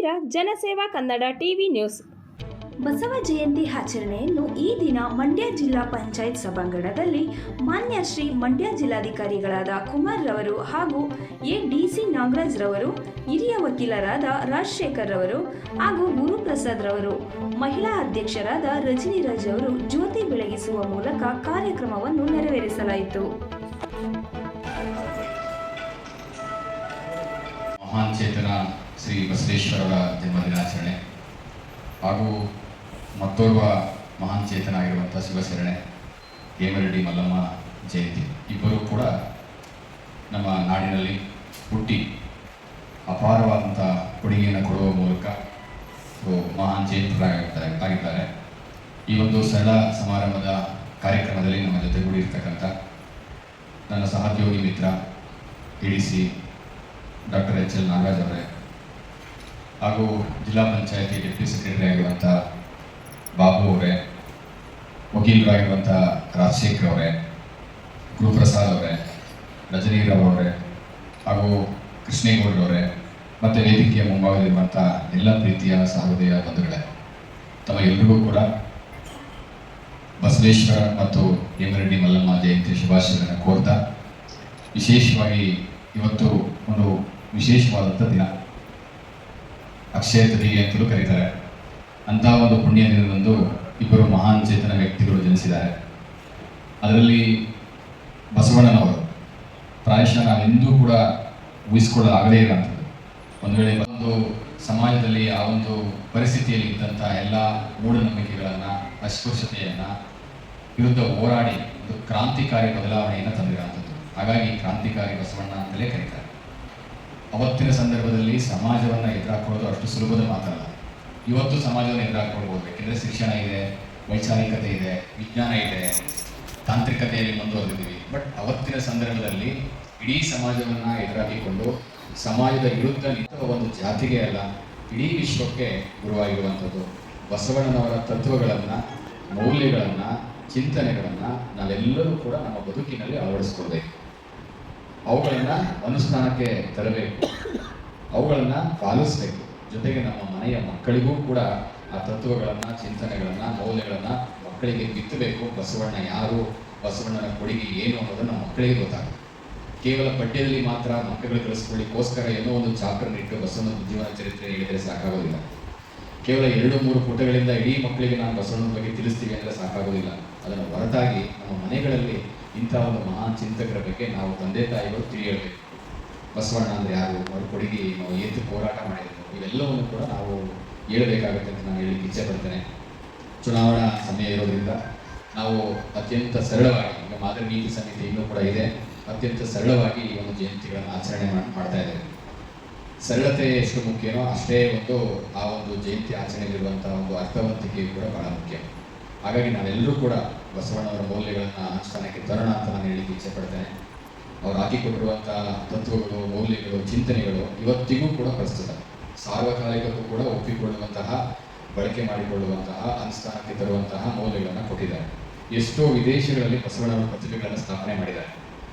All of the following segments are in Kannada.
ಇದ್ದೀರಾ ಜನಸೇವಾ ಕನ್ನಡ ಟಿವಿ ನ್ಯೂಸ್. ಬಸವ ಜಯಂತಿ ಆಚರಣೆಯನ್ನು ಈ ದಿನ ಮಂಡ್ಯ ಜಿಲ್ಲಾ ಪಂಚಾಯತ್ ಸಭಾಂಗಣದಲ್ಲಿ ಮಾನ್ಯ ಶ್ರೀ ಮಂಡ್ಯ ಜಿಲ್ಲಾಧಿಕಾರಿಗಳಾದ ಕುಮಾರ್ ರವರು ಹಾಗೂ ಎಡಿಸಿ ನಾಗರಾಜ್ ರವರು, ಹಿರಿಯ ವಕೀಲರಾದ ರಾಜಶೇಖರ್ ರವರು ಹಾಗೂ ಗುರುಪ್ರಸಾದ್ ರವರು, ಮಹಿಳಾ ಅಧ್ಯಕ್ಷರಾದ ರಜನಿರಾಜ್ ಅವರು ಜ್ಯೋತಿ ಬೆಳಗಿಸುವ ಮೂಲಕ ಕಾರ್ಯಕ್ರಮವನ್ನು ನೆರವೇರಿಸಲಾಯಿತು. ಮಹಾನ್ ಚೇತನ ಶ್ರೀ ಬಸವೇಶ್ವರರ ಜನ್ಮದಿನಾಚರಣೆ ಹಾಗೂ ಮತ್ತೋರ್ವ ಮಹಾನ್ ಚೇತನ ಆಗಿರುವಂಥ ಶಿವಶರಣೆ ಹೇಮರೆಡ್ಡಿ ಮಲ್ಲಮ್ಮ ಜಯಂತಿ ಇಬ್ಬರೂ ಕೂಡ ನಮ್ಮ ನಾಡಿನಲ್ಲಿ ಹುಟ್ಟಿ ಅಪಾರವಾದಂಥ ಕೊಡುಗೆಯನ್ನು ಕೊಡುವ ಮೂಲಕ ಮಹಾನ್ ಜಯಂತರಾಗಿದ್ದಾರೆ. ಈ ಒಂದು ಸರಳ ಸಮಾರಂಭದ ಕಾರ್ಯಕ್ರಮದಲ್ಲಿ ನಮ್ಮ ಜೊತೆಗೂಡಿರ್ತಕ್ಕಂಥ ನನ್ನ ಸಹೋದ್ಯೋಗಿ ಮಿತ್ರ ಎಡಿಸಿ ಡಾಕ್ಟರ್ ಎಚ್.ಎಲ್. ನಾಗರಾಜ್ ಅವರೇ ಹಾಗೂ ಜಿಲ್ಲಾ ಪಂಚಾಯತಿ ಡೆಪ್ಯೂಟಿ ಸೆಕ್ರೆಟರಿ ಆಗಿರುವಂಥ ಬಾಬು ಅವರೇ, ವಕೀಲರಾಗಿರುವಂಥ ರಾಜಶೇಖರ್ ಅವರೇ, ಗುರುಪ್ರಸಾದ್ ಅವರೇ, ರಜನಿರಾವ್ ಅವರೇ ಹಾಗೂ ಕೃಷ್ಣೇಗೌಡರವರೇ ಮತ್ತು ವೇದಿಕೆಯ ಮುಂಭಾಗದಲ್ಲಿರುವಂಥ ಎಲ್ಲ ಪ್ರೀತಿಯ ಸಹೋದಯ ಬಂಧುಗಳೇ, ತಮ್ಮ ಎಲ್ಲರಿಗೂ ಕೂಡ ಬಸವೇಶ್ವರ ಮತ್ತು ಹೇಮರೆಡ್ಡಿ ಮಲ್ಲಮ್ಮ ಜಯಂತಿ ಶುಭಾಶಯಗಳನ್ನು ಕೋರ್ತಾ, ವಿಶೇಷವಾಗಿ ಇವತ್ತು ಒಂದು ವಿಶೇಷವಾದಂಥ ದಿನ, ಅಕ್ಷಯ ತೃತೀಯ ಅಂತಲೂ ಕರೀತಾರೆ. ಅಂಥ ಒಂದು ಪುಣ್ಯ ದಿನದಂದು ಇಬ್ಬರು ಮಹಾನ್ ಚೇತನ ವ್ಯಕ್ತಿಗಳು ಜನಿಸಿದ್ದಾರೆ. ಅದರಲ್ಲಿ ಬಸವಣ್ಣನವರು ಪ್ರಾಯಶಃ ನಾವೆಂದೂ ಕೂಡ ಊಹಿಸಿಕೊಳ್ಳಲಾಗದೇ ಇರುವಂಥದ್ದು. ಒಂದು ವೇಳೆ ಒಂದು ಸಮಾಜದಲ್ಲಿ ಆ ಒಂದು ಪರಿಸ್ಥಿತಿಯಲ್ಲಿ ಇದ್ದಂಥ ಎಲ್ಲ ಮೂಢನಂಬಿಕೆಗಳನ್ನು, ಅಸ್ಪೃಶ್ಯತೆಯನ್ನು ವಿರುದ್ಧ ಹೋರಾಡಿ ಒಂದು ಕ್ರಾಂತಿಕಾರಿ ಬದಲಾವಣೆಯನ್ನು ತಂದಿರುವಂಥದ್ದು. ಹಾಗಾಗಿ ಕ್ರಾಂತಿಕಾರಿ ಬಸವಣ್ಣ ಅಂತಲೇ ಕರೀತಾರೆ. ಅವತ್ತಿನ ಸಂದರ್ಭದಲ್ಲಿ ಸಮಾಜವನ್ನು ಎದುರಾಕೊಳ್ಳೋದು ಅಷ್ಟು ಸುಲಭದ ಮಾತಲ್ಲ. ಇವತ್ತು ಸಮಾಜವನ್ನು ಎದುರಾಕೊಳ್ಬೋದು, ಯಾಕೆಂದರೆ ಶಿಕ್ಷಣ ಇದೆ, ವೈಚಾರಿಕತೆ ಇದೆ, ವಿಜ್ಞಾನ ಇದೆ, ತಾಂತ್ರಿಕತೆಯಲ್ಲಿ ಮುಂದುವರೆದಿದ್ದೀವಿ. ಬಟ್ ಅವತ್ತಿನ ಸಂದರ್ಭದಲ್ಲಿ ಇಡೀ ಸಮಾಜವನ್ನು ಎದುರಾಗಿಕೊಂಡು ಸಮಾಜದ ವಿರುದ್ಧ ನಿಂತ ಒಂದು ಜಾತಿಗೆ ಅಲ್ಲ, ಇಡೀ ವಿಶ್ವಕ್ಕೆ ಗುರುವಾಗಿರುವಂಥದ್ದು ಬಸವಣ್ಣನವರ ತತ್ವಗಳನ್ನು, ಮೌಲ್ಯಗಳನ್ನು, ಚಿಂತನೆಗಳನ್ನು ನಾವೆಲ್ಲರೂ ಕೂಡ ನಮ್ಮ ಬದುಕಿನಲ್ಲಿ ಅಳವಡಿಸ್ಕೊಳ್ಬೇಕು. ಅವುಗಳನ್ನು ಅನುಷ್ಠಾನಕ್ಕೆ ತರಬೇಕು, ಅವುಗಳನ್ನು ಪಾಲಿಸಬೇಕು. ಜೊತೆಗೆ ನಮ್ಮ ಮನೆಯ ಮಕ್ಕಳಿಗೂ ಕೂಡ ಆ ತತ್ವಗಳನ್ನು, ಚಿಂತನೆಗಳನ್ನು, ಮೌಲ್ಯಗಳನ್ನು ಮಕ್ಕಳಿಗೆ ಬಿತ್ತಬೇಕು. ಬಸವಣ್ಣ ಯಾರು, ಬಸವಣ್ಣನ ಕೊಡುಗೆ ಏನು ಅನ್ನೋದನ್ನು ನಮ್ಮ ಮಕ್ಕಳಿಗೆ ಗೊತ್ತಾಗುತ್ತೆ. ಕೇವಲ ಪಠ್ಯದಲ್ಲಿ ಮಾತ್ರ ಮಕ್ಕಳು ಕಲಿಸ್ಕೊಳ್ಳಿಕ್ಕೋಸ್ಕರ ಏನೋ ಒಂದು ಚಾಪ್ಟರ್ ಇಟ್ಟು ಬಸವಣ್ಣನ ಜೀವನ ಚರಿತ್ರೆ ಹೇಳಿದರೆ ಸಾಕಾಗೋದಿಲ್ಲ. ಕೇವಲ 2-3 ಪುಟಗಳಿಂದ ಇಡೀ ಮಕ್ಕಳಿಗೆ ನಾನು ಬಸವಣ್ಣನ ಬಗ್ಗೆ ತಿಳಿಸ್ತೀವಿ ಅಂದರೆ ಸಾಕಾಗೋದಿಲ್ಲ. ಅದನ್ನು ಹೊರತಾಗಿ ನಮ್ಮ ಮನೆಗಳಲ್ಲಿ ಇಂಥ ಒಂದು ಮಹಾನ್ ಚಿಂತಕರ ಬಗ್ಗೆ ನಾವು ತಂದೆ ತಾಯಿಗಳು ತಿಳಿಯಬೇಕು. ಬಸವಣ್ಣ ಅಂದರೆ ಯಾರು, ಅವ್ರ ಕೊಡುಗೆ ಏನು, ಏತು ಹೋರಾಟ ಮಾಡಿದ್ರು, ಇವೆಲ್ಲವನ್ನು ಕೂಡ ನಾವು ಹೇಳಬೇಕಾಗುತ್ತೆ ಅಂತ ನಾನು ಹೇಳಲಿಕ್ಕೆ ಇಚ್ಛೆ ಪಡ್ತೇನೆ. ಚುನಾವಣಾ ಸಮಯ ಇರೋದ್ರಿಂದ ನಾವು ಅತ್ಯಂತ ಸರಳವಾಗಿ, ಈಗ ಮಾದರಿ ನೀತಿ ಸಮಿತಿ ಇನ್ನೂ ಕೂಡ ಇದೆ, ಅತ್ಯಂತ ಸರಳವಾಗಿ ಈ ಒಂದು ಜಯಂತಿಗಳನ್ನು ಆಚರಣೆ ಮಾಡ್ತಾ ಇದ್ದೇವೆ. ಸರಳತೆ ಎಷ್ಟು ಮುಖ್ಯನೋ ಅಷ್ಟೇ ಒಂದು ಆ ಒಂದು ಜಯಂತಿ ಆಚರಣೆಯಲ್ಲಿರುವಂಥ ಒಂದು ಅರ್ಥವಂತಿಕೆ ಕೂಡ ಬಹಳ ಮುಖ್ಯ. ಹಾಗಾಗಿ ನಾವೆಲ್ಲರೂ ಕೂಡ ಬಸವಣ್ಣವರ ಮೌಲ್ಯಗಳನ್ನು ಅನುಷ್ಠಾನಕ್ಕೆ ತರೋಣ ಅಂತ ನಾನು ಹೇಳಲಿಕ್ಕೆ ಇಚ್ಛೆ ಪಡ್ತೇನೆ. ಅವರು ಹಾಕಿಕೊಟ್ಟಿರುವಂಥ ತತ್ವಗಳು, ಮೌಲ್ಯಗಳು, ಚಿಂತನೆಗಳು ಇವತ್ತಿಗೂ ಕೂಡ ಪ್ರಸ್ತುತ, ಸಾರ್ವಕಾಲಿಕಕ್ಕೂ ಕೂಡ ಒಪ್ಪಿಕೊಳ್ಳುವಂತಹ, ಬಳಕೆ ಮಾಡಿಕೊಳ್ಳುವಂತಹ, ಅನುಷ್ಠಾನಕ್ಕೆ ತರುವಂತಹ ಮೌಲ್ಯಗಳನ್ನು ಕೊಟ್ಟಿದ್ದಾರೆ. ಎಷ್ಟೋ ವಿದೇಶಗಳಲ್ಲಿ ಬಸವಣ್ಣವರ ಪ್ರತಿಭೆಗಳನ್ನು ಸ್ಥಾಪನೆ ಮಾಡಿದ್ದಾರೆ.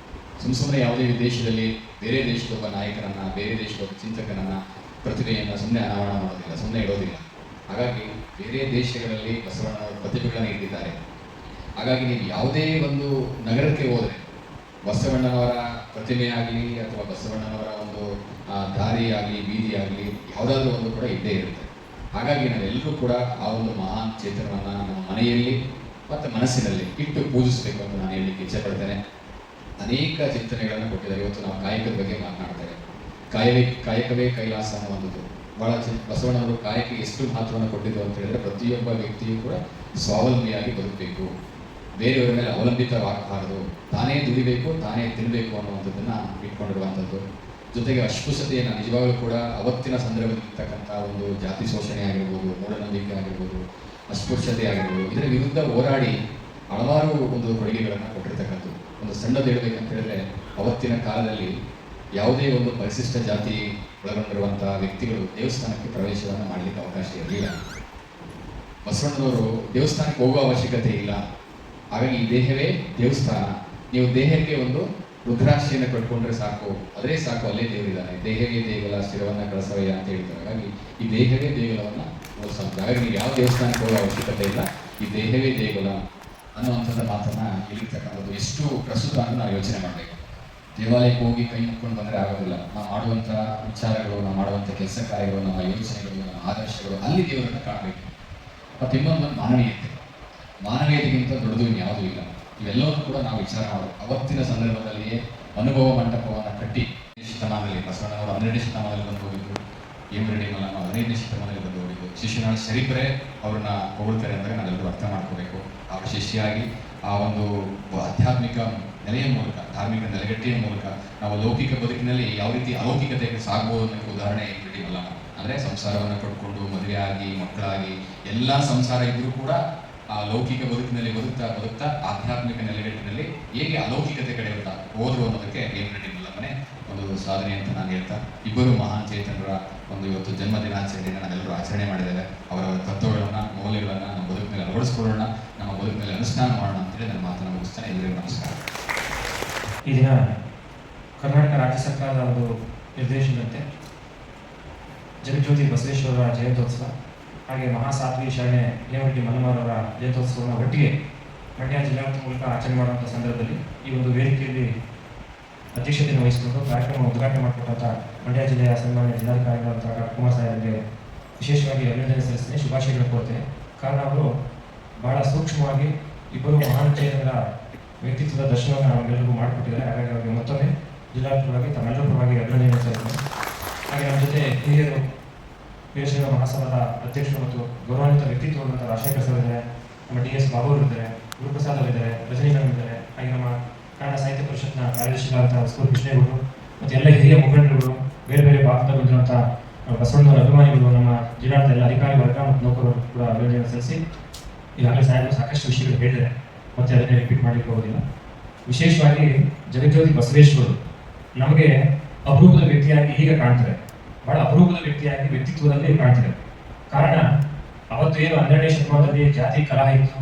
ಸುಮ್ಮನೆ ಯಾವುದೇ ವಿದೇಶದಲ್ಲಿ ಬೇರೆ ದೇಶದ ಒಬ್ಬ ನಾಯಕನನ್ನು, ಬೇರೆ ದೇಶದ ಒಬ್ಬ ಚಿಂತಕನನ್ನು, ಪ್ರತಿಭೆಯನ್ನು ಸುಮ್ಮನೆ ಅನಾವರಣ ಮಾಡೋದಿಲ್ಲ, ಸುಮ್ಮನೆ ಇಡೋದಿಲ್ಲ. ಹಾಗಾಗಿ ಬೇರೆ ದೇಶಗಳಲ್ಲಿ ಬಸವಣ್ಣನವರ ಪ್ರತಿಭೆಗಳನ್ನು ಇಟ್ಟಿದ್ದಾರೆ. ಹಾಗಾಗಿ ನೀವು ಯಾವುದೇ ಒಂದು ನಗರಕ್ಕೆ ಹೋದರೆ ಬಸವಣ್ಣನವರ ಪ್ರತಿಮೆ ಆಗಲಿ ಅಥವಾ ಬಸವಣ್ಣನವರ ಒಂದು ದಾರಿ ಆಗಲಿ, ಬೀದಿ ಆಗಲಿ, ಯಾವುದಾದ್ರೂ ಒಂದು ಕೂಡ ಇದ್ದೇ ಇರುತ್ತೆ. ಹಾಗಾಗಿ ನಾವೆಲ್ಲರೂ ಕೂಡ ಆ ಒಂದು ಮಹಾನ್ ಚೇತನವನ್ನು ನಮ್ಮ ಮನೆಯಲ್ಲಿ ಮತ್ತು ಮನಸ್ಸಿನಲ್ಲಿ ಇಟ್ಟು ಪೂಜಿಸಬೇಕು ಅಂತ ನಾನು ಹೇಳಲಿಕ್ಕೆ ಇಚ್ಛೆ ಪಡ್ತೇನೆ. ಅನೇಕ ಚಿಂತನೆಗಳನ್ನು ಕೊಟ್ಟಿದ್ದಾರೆ. ಇವತ್ತು ನಾವು ಕಾಯಕದ ಬಗ್ಗೆ ಮಾತನಾಡ್ತೇವೆ. ಕಾಯಕವೇ ಕೈಲಾಸ ಅನ್ನುವಂಥದ್ದು ಭಾಳ ಬಸವಣ್ಣವರು ಕಾಯಕ್ಕೆ ಎಷ್ಟು ಮಹತ್ವವನ್ನು ಕೊಟ್ಟಿದ್ದು ಅಂತ ಹೇಳಿದ್ರೆ, ಪ್ರತಿಯೊಬ್ಬ ವ್ಯಕ್ತಿಯೂ ಕೂಡ ಸ್ವಾವಲಂಬಿಯಾಗಿ ಬದುಕಬೇಕು, ಬೇರೆಯವರ ಮೇಲೆ ಅವಲಂಬಿತವಾಗಬಾರದು, ತಾನೇ ದುಡಿಬೇಕು, ತಾನೇ ತಿನ್ನಬೇಕು ಅನ್ನುವಂಥದ್ದನ್ನು ಇಟ್ಕೊಂಡಿರುವಂಥದ್ದು. ಜೊತೆಗೆ ಅಸ್ಪೃಶ್ಯತೆಯನ್ನು ನಿಜವಾಗಲೂ ಕೂಡ ಅವತ್ತಿನ ಸಂದರ್ಭದಲ್ಲಿರ್ತಕ್ಕಂಥ ಒಂದು ಜಾತಿ ಶೋಷಣೆ ಆಗಿರ್ಬೋದು, ಮೂಢನಂಬಿಕೆ ಆಗಿರ್ಬೋದು, ಅಸ್ಪೃಶ್ಯತೆ ಆಗಿರ್ಬೋದು, ಇದರ ವಿರುದ್ಧ ಹೋರಾಡಿ ಹಲವಾರು ಒಂದು ಕೊಡುಗೆಗಳನ್ನು ಕೊಟ್ಟಿರ್ತಕ್ಕಂಥದ್ದು. ಒಂದು ಸಣ್ಣದು ಹೇಳಬೇಕಂತ ಹೇಳಿದ್ರೆ, ಅವತ್ತಿನ ಕಾಲದಲ್ಲಿ ಯಾವುದೇ ಒಂದು ಪರಿಶಿಷ್ಟ ಜಾತಿ ಒಳಗೊಂಡಿರುವಂಥ ವ್ಯಕ್ತಿಗಳು ದೇವಸ್ಥಾನಕ್ಕೆ ಪ್ರವೇಶವನ್ನು ಮಾಡಲಿಕ್ಕೆ ಅವಕಾಶ ಇರಲಿಲ್ಲ. ಬಸವಣ್ಣನವರು ದೇವಸ್ಥಾನಕ್ಕೆ ಹೋಗುವ ಅವಶ್ಯಕತೆ ಇಲ್ಲ. ಹಾಗಾಗಿ ಈ ದೇಹವೇ ದೇವಸ್ಥಾನ, ನೀವು ದೇಹಕ್ಕೆ ಒಂದು ರುದ್ರಾಕ್ಷಿಯನ್ನು ಕಟ್ಕೊಂಡ್ರೆ ಸಾಕು, ಅದೇ ಸಾಕು, ಅಲ್ಲೇ ದೇವರಿದ್ದಾನೆ. ದೇಹವೇ ದೇಗುಲ ಸ್ಥಿರವನ್ನ ಕಳಸವಯ್ಯ ಅಂತ ಹೇಳ್ತಾರೆ. ಹಾಗಾಗಿ ಈ ದೇಹವೇ ದೇಗುಲವನ್ನ ಹೋಲಿಸುವಂತ, ಹಾಗಾಗಿ ನೀವು ಯಾವ ದೇವಸ್ಥಾನಕ್ಕೆ ಹೋಗೋ ಅವಶ್ಯಕತೆ ಇಲ್ಲ, ಈ ದೇಹವೇ ದೇಗುಲ ಅನ್ನುವಂಥದ್ದು ಮಾತನ್ನ ಇಲ್ಲಿರ್ತಕ್ಕಂಥದ್ದು ಎಷ್ಟು ಪ್ರಸ್ತುತ ಅಂತ ನಾವು ಯೋಚನೆ ಮಾಡಬೇಕು. ದೇವಾಲಯಕ್ಕೆ ಹೋಗಿ ಕೈ ಮುಕ್ಕೊಂಡು ಬಂದರೆ ಆಗೋದಿಲ್ಲ. ನಾವು ಮಾಡುವಂಥ ವಿಚಾರಗಳು, ನಾವು ಮಾಡುವಂಥ ಕೆಲಸ ಕಾರ್ಯಗಳು, ನಮ್ಮ ಯೋಚನೆಗಳು, ನಮ್ಮ ಆದರ್ಶಗಳು ಅಲ್ಲಿ ದೇವರನ್ನು ಕಾಣಬೇಕು. ಮತ್ತು ಇನ್ನೊಂದು ಮಾನವೀಯತೆಗಿಂತ ದೊಡ್ಡದು ಇನ್ಯಾವುದೂ ಇಲ್ಲ. ಇವೆಲ್ಲವನ್ನೂ ಕೂಡ ನಾವು ವಿಚಾರ ಮಾಡಬೇಕು. ಅವತ್ತಿನ ಸಂದರ್ಭದಲ್ಲಿಯೇ ಅನುಭವ ಮಂಟಪವನ್ನು ಕಟ್ಟಿ ಶತಮಾನದಲ್ಲಿ ಬಸವಣ್ಣನವರು 12ನೇ ಶತಮಾನದಲ್ಲಿ ಬಂದು ಹೋಗಿದ್ರು, ಹೇಮರೆಡ್ಡಿ ಮಲ್ಲಮ್ಮ 15ನೇ ಶತಮಾನದಲ್ಲಿ ಬಂದು ಹೋಗಿದ್ರು. ಶಿಶುನಾಳ ಶರೀಫರೇ ಅವ್ರನ್ನ ಹೊಗಳ್ತಾರೆ ಅಂದರೆ ನಾವೆಲ್ಲರೂ ಅರ್ಥ ಮಾಡ್ಕೋಬೇಕು. ಅವರ ಶಿಷ್ಯಾಗಿ ಆ ಒಂದು ಆಧ್ಯಾತ್ಮಿಕ ನೆಲೆಯ ಮೂಲಕ, ಧಾರ್ಮಿಕ ನೆಲೆಗಟ್ಟಿಯ ಮೂಲಕ ನಾವು ಲೌಕಿಕ ಬದುಕಿನಲ್ಲಿ ಯಾವ ರೀತಿ ಅಲೌಕಿಕತೆಗೆ ಸಾಗಬಹುದು ಅನ್ನೋಕ್ಕೆ ಉದಾಹರಣೆ ಹೇಮರೆಡ್ಡಿ ಮಲ್ಲಮ್ಮ. ಅಂದರೆ ಸಂಸಾರವನ್ನು ಕಟ್ಕೊಂಡು ಮದುವೆ ಆಗಿ ಮಕ್ಕಳಾಗಿ ಎಲ್ಲ ಸಂಸಾರ ಇದ್ರೂ ಕೂಡ ಆ ಲೌಕಿಕ ಬದುಕಿನಲ್ಲಿ ಬದುಕ್ತಾ ಆಧ್ಯಾತ್ಮಿಕ ನೆಲೆಗಟ್ಟಿನಲ್ಲಿ ಹೇಗೆ ಅಲೌಕಿಕತೆ ಕಡೆ ಹೋದ್ರು ಅನ್ನೋದಕ್ಕೆ ಹೇಮರೆಡ್ಡಿ ಮಲ್ಲಮ್ಮನೇ ಒಂದು ಸಾಧನೆ ಅಂತ ನಾನು ಹೇಳ್ತಾ, ಇಬ್ಬರು ಮಹಾನ್ ಚೇತನರ ಒಂದು ಇವತ್ತು ಜನ್ಮ ದಿನಾಚರಣೆಯನ್ನು ನಾವೆಲ್ಲರೂ ಆಚರಣೆ ಮಾಡಿದ್ದೇವೆ. ಅವರ ತತ್ವಗಳನ್ನು, ಮೌಲ್ಯಗಳನ್ನು ನಮ್ಮ ಬದುಕಿನಲ್ಲಿ ಅಳವಡಿಸ್ಕೊಳ್ಳೋಣ, ನಮ್ಮ ಬದುಕಿನಲ್ಲಿ ಅನುಷ್ಠಾನ ಮಾಡೋಣ ಅಂತೇಳಿ ನನ್ನ ಮಾತನ್ನು ಮುಗಿಸ್ತೇನೆ. ಎಲ್ಲರಿಗೂ ನಮಸ್ಕಾರ. ಈ ದಿನ ಕರ್ನಾಟಕ ರಾಜ್ಯ ಸರ್ಕಾರದ ಒಂದು ನಿರ್ದೇಶನದಂತೆ ಜಗಜ್ಯೋತಿ ಬಸವೇಶ್ವರರ ಜಯಂತ್ಯೋತ್ಸವ ಹಾಗೆ ಮಹಾಸಾಧ್ವಿ ಶರಣೆ ಹೇಮರೆಡ್ಡಿ ಮಲ್ಲಮ್ಮರವರ ಜಯಂತ್ಯೋತ್ಸವವನ್ನು ಒಟ್ಟಿಗೆ ಮಂಡ್ಯ ಜಿಲ್ಲಾಡಳಿತ ಮೂಲಕ ಆಚರಣೆ ಮಾಡುವಂಥ ಸಂದರ್ಭದಲ್ಲಿ ಈ ಒಂದು ವೇದಿಕೆಯಲ್ಲಿ ಅಧ್ಯಕ್ಷತೆಯನ್ನು ವಹಿಸಿಕೊಂಡು ಕಾರ್ಯಕ್ರಮ ಉದ್ಘಾಟನೆ ಮಾಡಿಕೊಟ್ಟಂಥ ಮಂಡ್ಯ ಜಿಲ್ಲೆಯ ಸನ್ಮಾನ್ಯ ಜಿಲ್ಲಾಧಿಕಾರಿಗಳಾದಂಥ ಡಾಕ್ಟರ್ ಕುಮಾರ್ ಸಾಹೇಬರಿಗೆ ವಿಶೇಷವಾಗಿ ಅಭಿನಂದನೆ ಸಲ್ಲಿಸ್ತೇನೆ, ಶುಭಾಶಯಗಳನ್ನು ಕೋರ್ತೇನೆ. ಕಾರಣ ಅವರು ಬಹಳ ಸೂಕ್ಷ್ಮವಾಗಿ ಇಬ್ಬರು ಮಹಾನ್ ಚೇತನರ ವ್ಯಕ್ತಿತ್ವದ ದರ್ಶನವನ್ನು ನಮಗೆಲ್ಲರಿಗೂ ಮಾಡಿಕೊಟ್ಟಿದ್ದಾರೆ. ಹಾಗಾಗಿ ಅವರಿಗೆ ಮತ್ತೊಮ್ಮೆ ಜಿಲ್ಲಾಡಳಿತ ಪರವಾಗಿ ತಮ್ಮೆಲ್ಲರ ಪರವಾಗಿ ಅಭಿನಂದನೆ ಸಲ್ಲಿಸ್ತೇನೆ. ಹಾಗೆ ನಮ್ಮ ಜೊತೆ ಹಿರಿಯರು ವೀರಶೈವ ಮಹಾಸಭಾದ ಅಧ್ಯಕ್ಷರು ಮತ್ತು ಗೌರವಾನ್ವಿತ ವ್ಯಕ್ತಿತ್ವಗಳಂಥ ರಾಜಶೇಖರ್ ಸರ್ ಇದ್ದಾರೆ, ನಮ್ಮ DS ಬಾಬು ಅವರು ಇದ್ದಾರೆ, ಗುರುಪ್ರಸಾದ್ ಅವರಿದ್ದಾರೆ, ರಜನಿ ಮೇಡಮ್ ಇದ್ದಾರೆ, ಹಾಗೆ ನಮ್ಮ ಕನ್ನಡ ಸಾಹಿತ್ಯ ಪರಿಷತ್ನ ಕಾರ್ಯದರ್ಶಿಗಳಾದಂಥ ಸ್ಕೂಲ್ ಕೃಷ್ಣೇಗೌಡರು ಮತ್ತು ಎಲ್ಲ ಹಿರಿಯ ಮುಖಂಡರುಗಳು, ಬೇರೆ ಬೇರೆ ಭಾಗದಿಂದ ಬಂದಿರುವಂಥ ಬಸವಣ್ಣವರ ಅಭಿಮಾನಿಗಳು, ನಮ್ಮ ಜಿಲ್ಲಾಡಳಿತ ಎಲ್ಲ ಅಧಿಕಾರಿ ವರ್ಗ ಮತ್ತು ನೌಕರರು ಕೂಡ ಅಭಿನಂದನೆ ಸಲ್ಲಿಸಿ ಈಗಾಗಲೇ ಸಾಹೇಬರು ಸಾಕಷ್ಟು ವಿಷಯಗಳು ಹೇಳಿದ್ದಾರೆ, ಮತ್ತೆ ಅದನ್ನೇ ರಿಪೀಟ್ ಮಾಡಲಿಕ್ಕೆ ಹೋಗೋದಿಲ್ಲ. ವಿಶೇಷವಾಗಿ ಜಗಜ್ಯೋತಿ ಬಸವೇಶ್ವರರು ನಮಗೆ ಅಪರೂಪದ ವ್ಯಕ್ತಿಯಾಗಿ ಹೀಗೆ ಕಾಣ್ತಾರೆ, ಬಹಳ ಅಪರೂಪದ ವ್ಯಕ್ತಿಯಾಗಿ ವ್ಯಕ್ತಿತ್ವದಲ್ಲಿ ಕಾಣ್ತಾರೆ. ಕಾರಣ ಅವತ್ತು ಏನು 12ನೇ ಶತಮಾನದಲ್ಲಿ ಜಾತಿ ಕಲಹ ಇತ್ತು,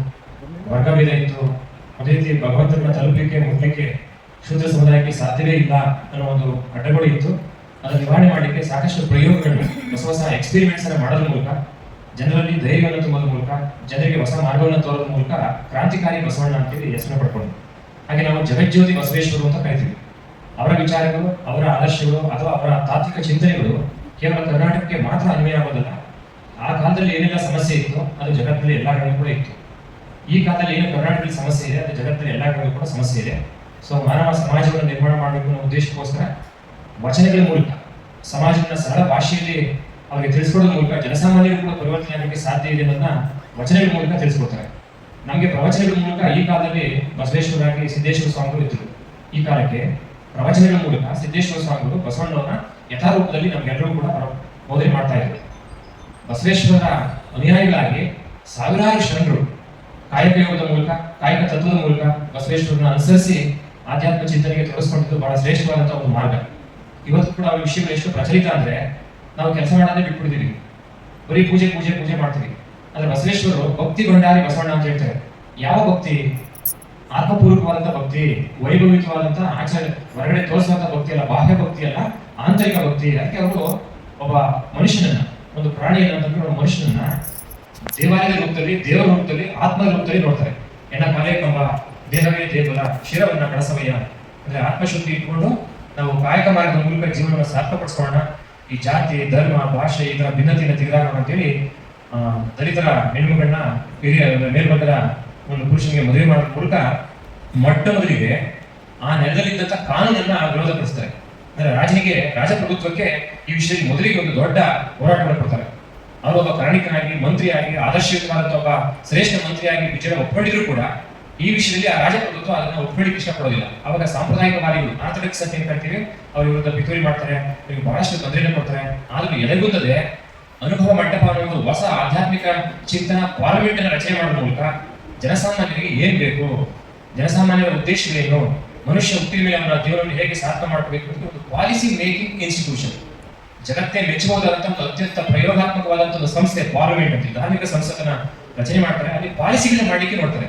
ವರ್ಗಭೇದ ಇತ್ತು, ಅದೇ ರೀತಿ ಭಗವಂತನ ತಲುಪಲಿಕ್ಕೆ ಮುಟ್ಲಿಕ್ಕೆ ಶೂದ್ರ ಸಮುದಾಯಕ್ಕೆ ಸಾಧ್ಯವೇ ಇಲ್ಲ ಅನ್ನೋ ಒಂದು ಅಡ್ಡಗೋಡೆ ಇತ್ತು. ಅದನ್ನು ನಿವಾರಣೆ ಮಾಡಲಿಕ್ಕೆ ಸಾಕಷ್ಟು ಪ್ರಯೋಗಗಳು, ಹೊಸ ಎಕ್ಸ್ಪೆರಿಮೆಂಟ್ಸ್ ಅನ್ನು ಮಾಡೋದ್ರ ಮೂಲಕ, ಜನರಲ್ಲಿ ಧೈರ್ಯವನ್ನು ತುಂಬೋದ್ರ ಮೂಲಕ, ಜನರಿಗೆ ಹೊಸ ಮಾರ್ಗವನ್ನು ತೋರೋದ್ರ ಮೂಲಕ ಕ್ರಾಂತಿಕಾರಿ ಬಸವಣ್ಣ ಅಂತೇಳಿ ಹೆಸರನ್ನು ಪಡ್ಕೊಂಡು, ಹಾಗೆ ನಾವು ಜಗಜ್ಯೋತಿ ಬಸವೇಶ್ವರು ಅಂತ ಕರಿತೀವಿ. ಅವರ ವಿಚಾರಗಳು, ಅವರ ಆದರ್ಶಗಳು ಅಥವಾ ಅವರ ತಾತ್ವಿಕ ಚಿಂತನೆಗಳು ಕೇವಲ ಕರ್ನಾಟಕಕ್ಕೆ ಮಾತ್ರ ಅನ್ವಯ ಆಗೋದಲ್ಲ. ಆ ಕಾಲದಲ್ಲಿ ಏನೆಲ್ಲ ಸಮಸ್ಯೆ ಇತ್ತು ಅದು ಜಗತ್ತಿನಲ್ಲಿ ಎಲ್ಲ ಕಡೆ ಕೂಡ ಇತ್ತು. ಈ ಕಾಲದಲ್ಲಿ ಏನು ಕರ್ನಾಟಕದಲ್ಲಿ ಸಮಸ್ಯೆ ಇದೆ ಅದು ಜಗತ್ತಿನಲ್ಲಿ ಎಲ್ಲ ಕಡೆ ಕೂಡ ಸಮಸ್ಯೆ ಇದೆ. ಸೊ ಮಾನವ ಸಮಾಜವನ್ನು ನಿರ್ಮಾಣ ಮಾಡಬೇಕು ಅನ್ನೋ ಉದ್ದೇಶಕ್ಕೋಸ್ಕರ ವಚನಗಳ ಮೂಲಕ ಸಮಾಜದ ಸರಳ ಭಾಷೆಯಲ್ಲಿ ಅವರಿಗೆ ತಿಳಿಸ್ಕೊಡೋದ್ರ ಮೂಲಕ ಜನಸಾಮಾನ್ಯರು ಕೂಡ ಪರಿವರ್ತನೆ ಆಗಲಿಕ್ಕೆ ಸಾಧ್ಯ ಇದೆ ಅನ್ನೋದನ್ನ ವಚನಗಳ ಮೂಲಕ ತಿಳಿಸ್ಕೊಡ್ತಾರೆ. ನಮಗೆ ಪ್ರವಚನಗಳ ಮೂಲಕ ಈ ಕಾಲದಲ್ಲಿ ಬಸವೇಶ್ವರಾಗಿ ಸಿದ್ದೇಶ್ವರ ಸ್ವಾಮಿಗಳು ಇದ್ರು. ಈ ಕಾಲಕ್ಕೆ ಪ್ರವಚನಗಳ ಮೂಲಕ ಸಿದ್ದೇಶ್ವರ ಸ್ವಾಮಿಗಳು ಬಸವಣ್ಣವನ್ನ ಯಥಾರೂಪದಲ್ಲಿ ನಮ್ಗೆಲ್ಲರೂ ಕೂಡ ಬೋಧನೆ ಮಾಡ್ತಾ ಇದ್ರು. ಬಸವೇಶ್ವರ ಅನುಯಾಯಿಗಳಾಗಿ ಸಾವಿರಾರು ಶರಣರು ಕಾಯಕ ಯೋಗದ ಮೂಲಕ, ಕಾಯಕ ತತ್ವದ ಮೂಲಕ ಬಸವೇಶ್ವರನ ಅನುಸರಿಸಿ ಆಧ್ಯಾತ್ಮ ಚಿಂತನೆಗೆ ತೊಡಗಿಸ್ಕೊಂಡಿದ್ದು ಬಹಳ ಶ್ರೇಷ್ಠವಾದಂತಹ ಒಂದು ಮಾರ್ಗ. ಇವತ್ತು ಕೂಡ ಆ ವಿಷಯಗಳು ಎಷ್ಟು ಪ್ರಚಲಿತ ಅಂದ್ರೆ ನಾವು ಕೆಲಸ ಮಾಡೋದೇ ಬಿಟ್ಬಿಡ್ತೀವಿ, ಬರೀ ಪೂಜೆ ಪೂಜೆ ಪೂಜೆ ಮಾಡ್ತೀವಿ. ಆದ್ರೆ ಬಸವೇಶ್ವರರು ಭಕ್ತಿ ಭಂಡಾರಿ ಬಸವಣ್ಣ ಅಂತ ಹೇಳ್ತಾರೆ. ಯಾವ ಭಕ್ತಿ? ಆತ್ಮಪೂರ್ವಕವಾದಂತಹ ಭಕ್ತಿ, ವೈಭವಿತವಾದಂತಹ ಆಚರಣೆ, ಹೊರಗಡೆ ತೋರಿಸುವಂತಹ ಭಕ್ತಿ ಅಲ್ಲ, ಬಾಹ್ಯ ಭಕ್ತಿ ಅಲ್ಲ, ಆಂತರಿಕ ಭಕ್ತಿ. ಅದಕ್ಕೆ ಅವರು ಒಬ್ಬ ಮನುಷ್ಯನನ್ನ, ಒಂದು ಪ್ರಾಣಿಯನ್ನ, ಮನುಷ್ಯನನ್ನ ದೇವಾಲಯದ ರೂಪದಲ್ಲಿ, ದೇವರ ರೂಪದಲ್ಲಿ, ಆತ್ಮದ ರೂಪದಲ್ಲಿ ನೋಡ್ತಾರೆ. ಎನ್ನ ಕಾಲೇ ಕಂಬ ದೇಹವೇ ದೇಗುಲ ಶಿರವನ್ನ ಕಳಸವಯ್ಯ. ಅಂದ್ರೆ ಆತ್ಮಶುದ್ಧಿ ಇಟ್ಕೊಂಡು ನಾವು ಕಾಯಕ ಮಾರ್ಗದ ಮೂಲಕ ಜೀವನವನ್ನು ಸಾರ್ಥಕಪಡಿಸ್ಕೊಳ್ಳೋಣ. ಈ ಜಾತಿ, ಧರ್ಮ, ಭಾಷೆ ಇದರ ಭಿನ್ನತೆಯನ್ನು ತೆಗೆದಾಕೋಣ ಅಂತೇಳಿ ದಲಿತರ ಹೆಣ್ಮಗಳನ್ನ ಹಿರಿಯ ಮೇಲ್ವರ್ಗದ ಒಂದು ಪುರುಷನಿಗೆ ಮದುವೆ ಮಾಡೋದ್ರ ಮೂಲಕ ಮೊಟ್ಟ ಮೊದಲಿಗೆ ಆ ನೆಲದಲ್ಲಿದ್ದಂಥ ಕಾನೂನನ್ನ ವಿರೋಧಪಡಿಸ್ತಾರೆ. ಅಂದ್ರೆ ರಾಜಪ್ರಭುತ್ವಕ್ಕೆ ಈ ವಿಷಯದಲ್ಲಿ ಮೊದಲಿಗೆ ಒಂದು ದೊಡ್ಡ ಹೋರಾಟವನ್ನು ಕೊಡ್ತಾರೆ. ಅವರೊಬ್ಬ ಕಾರಣಿಕನಾಗಿ, ಮಂತ್ರಿಯಾಗಿ, ಆದರ್ಶಯುತವಾದಂಥ ಒಬ್ಬ ಶ್ರೇಷ್ಠ ಮಂತ್ರಿಯಾಗಿ ವಿಚಾರ ಒಪ್ಕೊಂಡಿದ್ರು ಕೂಡ ಈ ವಿಷಯದಲ್ಲಿ ಆ ರಾಜಪ್ರಭುತ್ವ ಅದನ್ನ ಒಪ್ಕೊಳ್ಳಿಕ್ಕೆ ಇಷ್ಟಪಡೋದಿಲ್ಲ. ಅವಾಗ ಸಾಂಪ್ರದಾಯಿಕವಾದಿಗಳು, ಆರ್ಥೋಡಾಕ್ಸ್ ಅಂತ ಏನ್ ಕರಿತೀವಿ, ಅವ್ರ ವಿರುದ್ಧ ಪಿತೂರಿ ಮಾಡ್ತಾರೆ, ಇವ್ರಿಗೆ ಬಹಳಷ್ಟು ತೊಂದರೆಯನ್ನು ಕೊಡ್ತಾರೆ. ಆದ್ರೂ ಎಲೆಗುತ್ತದೆ ಅನುಭವ ಮಂಟಪ ಅನ್ನೋ ಒಂದು ಹೊಸ ಆಧ್ಯಾತ್ಮಿಕ ಚಿಂತನ ಪಾರ್ಲಿಮೆಂಟ್ ಅನ್ನು ರಚನೆ ಮಾಡೋದ್ರ ಮೂಲಕ ಜನಸಾಮಾನ್ಯರಿಗೆ ಏನ್ ಬೇಕು, ಜನಸಾಮಾನ್ಯರ ಉದ್ದೇಶವೇನು, ಮನುಷ್ಯ ಹುಟ್ಟಿದ ಮೇಲೆ ಅವರ ಜೀವನವನ್ನು ಹೇಗೆ ಸಾರ್ಥಕ ಮಾಡಬೇಕು ಅಂತ ಒಂದು ಪಾಲಿಸಿ ಮೇಕಿಂಗ್ ಇನ್ಸ್ಟಿಟ್ಯೂಷನ್, ಜಗತ್ತೇ ಮೆಚ್ಚಬಹುದಾದಂತಹ ಒಂದು ಅತ್ಯಂತ ಪ್ರಯೋಗಾತ್ಮಕವಾದಂತಹ ಒಂದು ಸಂಸ್ಥೆ ಪಾರ್ಲಿಮೆಂಟ್ ಅಂತ ಧಾರ್ಮಿಕ ಸಂಸತ್ತನ್ನ ರಚನೆ ಮಾಡ್ತಾರೆ. ಅಲ್ಲಿ ಪಾಲಿಸಿಗಳನ್ನ ಮಾಡ್ಲಿಕ್ಕೆ ನೋಡ್ತಾರೆ.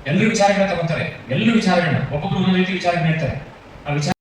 ಎಲ್ಲರೂ ವಿಚಾರಗಳನ್ನ ತಗೊಂತಾರೆ, ಎಲ್ಲರೂ ವಿಚಾರಗಳನ್ನ, ಒಬ್ಬೊಬ್ರು ಒಂದೊಂದು ರೀತಿ ವಿಚಾರಗಳನ್ನ ಹೇಳ್ತಾರೆ. ಆ ವಿಚಾರ